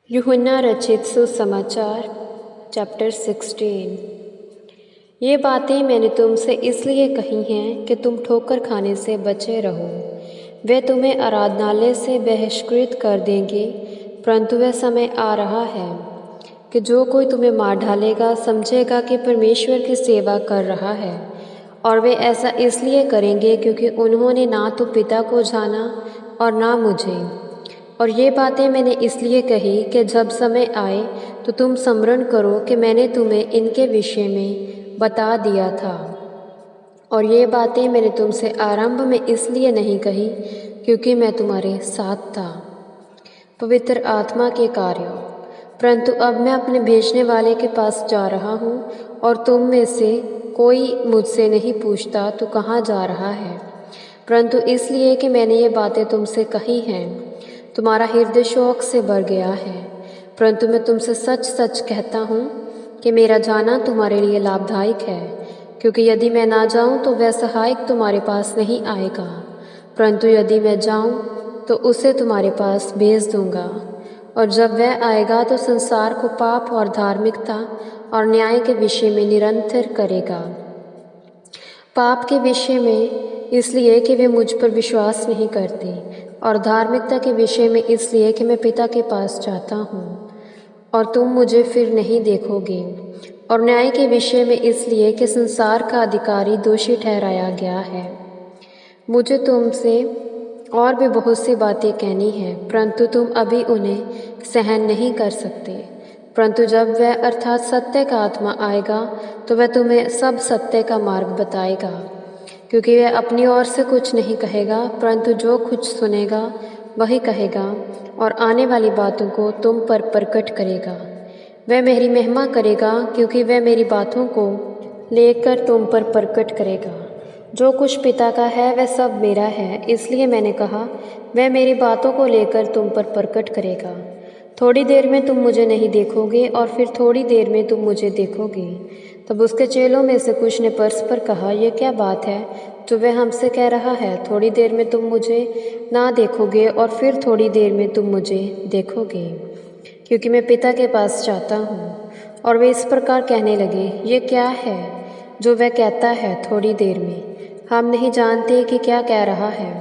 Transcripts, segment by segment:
यूहन्ना रचित सुसमाचार चैप्टर 16। ये बातें मैंने तुमसे इसलिए कही हैं कि तुम ठोकर खाने से बचे रहो। वे तुम्हें आराधनालय से बहिष्कृत कर देंगे, परंतु वह समय आ रहा है कि जो कोई तुम्हें मार डालेगा समझेगा कि परमेश्वर की सेवा कर रहा है। और वे ऐसा इसलिए करेंगे क्योंकि उन्होंने ना तो पिता को जाना और ना मुझे। और ये बातें मैंने इसलिए कही कि जब समय आए तो तुम स्मरण करो कि मैंने तुम्हें इनके विषय में बता दिया था। और ये बातें मैंने तुमसे आरंभ में इसलिए नहीं कही क्योंकि मैं तुम्हारे साथ था। पवित्र आत्मा के कार्य। परंतु अब मैं अपने भेजने वाले के पास जा रहा हूँ, और तुम में से कोई मुझसे नहीं पूछता तू कहाँ जा रहा है, परंतु इसलिए कि मैंने ये बातें तुमसे कही हैं। तुम्हारा हृदय शोक से भर गया है। परंतु मैं तुमसे सच सच कहता हूँ कि मेरा जाना तुम्हारे लिए लाभदायक है, क्योंकि यदि मैं ना जाऊँ तो वह सहायक तुम्हारे पास नहीं आएगा, परंतु यदि मैं जाऊँ तो उसे तुम्हारे पास भेज दूँगा। और जब वह आएगा तो संसार को पाप और धार्मिकता और न्याय के विषय में निरंतर करेगा। पाप के विषय में इसलिए कि वे मुझ पर विश्वास नहीं करते, और धार्मिकता के विषय में इसलिए कि मैं पिता के पास जाता हूँ और तुम मुझे फिर नहीं देखोगे, और न्याय के विषय में इसलिए कि संसार का अधिकारी दोषी ठहराया गया है। मुझे तुमसे और भी बहुत सी बातें कहनी हैं, परंतु तुम अभी उन्हें सहन नहीं कर सकते। परंतु जब वह अर्थात सत्य का आत्मा आएगा तो वह तुम्हें सब सत्य का मार्ग बताएगा, क्योंकि वह अपनी ओर से कुछ नहीं कहेगा, परंतु जो कुछ सुनेगा वही कहेगा, और आने वाली बातों को तुम पर प्रकट करेगा। वह मेरी महिमा करेगा, क्योंकि वह मेरी बातों को लेकर तुम पर प्रकट करेगा। जो कुछ पिता का है वह सब मेरा है, इसलिए मैंने कहा वह मेरी बातों को लेकर तुम पर प्रकट करेगा। थोड़ी देर में तुम मुझे नहीं देखोगे, और फिर थोड़ी देर में तुम मुझे देखोगे। तब उसके चेलों में से कुछ ने परस्पर कहा, यह क्या बात है जो वह हमसे कह रहा है, थोड़ी देर में तुम मुझे ना देखोगे और फिर थोड़ी देर में तुम मुझे देखोगे, क्योंकि मैं पिता के पास जाता हूँ। और वे इस प्रकार कहने लगे, ये क्या है जो वह कहता है थोड़ी देर में, हम नहीं जानते कि क्या कह रहा है।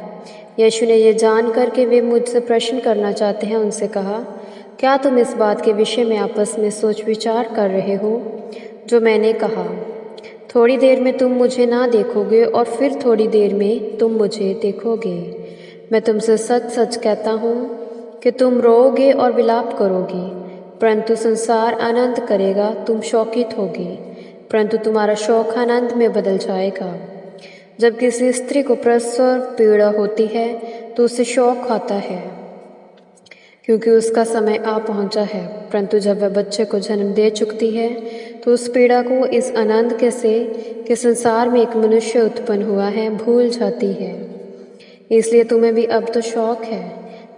यीशु ने यह जानकर के वे मुझसे प्रश्न करना चाहते हैं उनसे कहा, क्या तुम इस बात के विषय में आपस में सोच विचार कर रहे हो जो मैंने कहा, थोड़ी देर में तुम मुझे ना देखोगे और फिर थोड़ी देर में तुम मुझे देखोगे। मैं तुमसे सच सच कहता हूँ कि तुम रोओगे और विलाप करोगे, परंतु संसार आनंद करेगा। तुम शोकित होगे, परंतु तुम्हारा शोक आनंद में बदल जाएगा। जब किसी स्त्री को प्रसव पीड़ा होती है तो उसे शोक आता है, क्योंकि उसका समय आ पहुंचा है, परंतु जब वह बच्चे को जन्म दे चुकती है तो उस पीड़ा को इस आनंद के से कि संसार में एक मनुष्य उत्पन्न हुआ है भूल जाती है। इसलिए तुम्हें भी अब तो शौक है,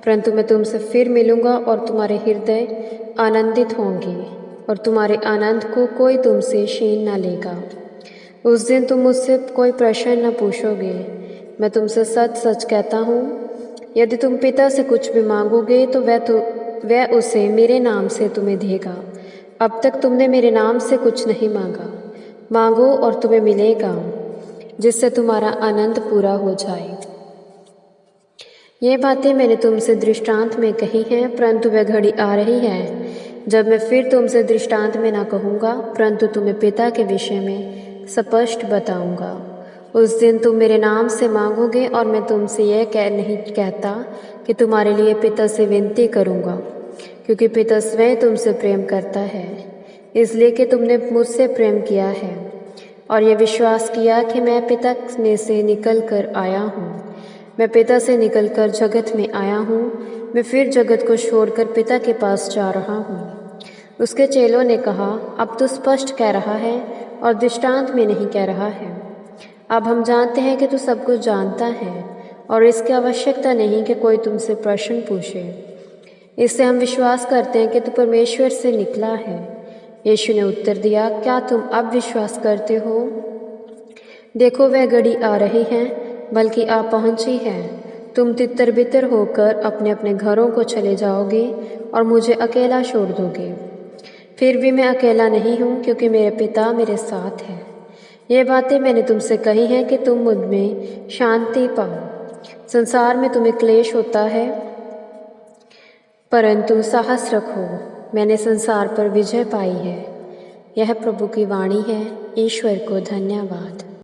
परंतु मैं तुमसे फिर मिलूंगा और तुम्हारे हृदय आनंदित होंगे, और तुम्हारे आनंद को कोई तुमसे छीन न लेगा। उस दिन तुम मुझसे कोई प्रश्न न पूछोगे। मैं तुमसे सच सच कहता हूँ, यदि तुम पिता से कुछ भी मांगोगे तो वह उसे मेरे नाम से तुम्हें देगा। अब तक तुमने मेरे नाम से कुछ नहीं मांगा। मांगो और तुम्हें मिलेगा, जिससे तुम्हारा आनंद पूरा हो जाए। ये बातें मैंने तुमसे दृष्टांत में कही हैं, परंतु वह घड़ी आ रही है जब मैं फिर तुमसे दृष्टांत में ना कहूँगा, परंतु तुम्हें पिता के विषय में स्पष्ट बताऊँगा। उस दिन तुम मेरे नाम से मांगोगे, और मैं तुमसे यह नहीं कहता कि तुम्हारे लिए पिता से विनती करूँगा, क्योंकि पिता स्वयं तुमसे प्रेम करता है, इसलिए कि तुमने मुझसे प्रेम किया है और यह विश्वास किया कि मैं पिता में से निकल कर आया हूँ। मैं पिता से निकलकर जगत में आया हूँ, मैं फिर जगत को छोड़कर पिता के पास जा रहा हूँ। उसके चेलों ने कहा, अब तो स्पष्ट कह रहा है और दृष्टांत में नहीं कह रहा है। अब हम जानते हैं कि तू सब कुछ जानता है और इसकी आवश्यकता नहीं कि कोई तुमसे प्रश्न पूछे। इससे हम विश्वास करते हैं कि तू परमेश्वर से निकला है। यीशु ने उत्तर दिया, क्या तुम अब विश्वास करते हो? देखो, वह घड़ी आ रही है, बल्कि आ पहुंची है, तुम तितर बितर होकर अपने अपने घरों को चले जाओगे और मुझे अकेला छोड़ दोगे। फिर भी मैं अकेला नहीं हूँ, क्योंकि मेरे पिता मेरे साथ हैं। ये बातें मैंने तुमसे कही हैं कि तुम मुझ में शांति पाओ। संसार में तुम्हें क्लेश होता है, परंतु साहस रखो, मैंने संसार पर विजय पाई है। यह प्रभु की वाणी है। ईश्वर को धन्यवाद।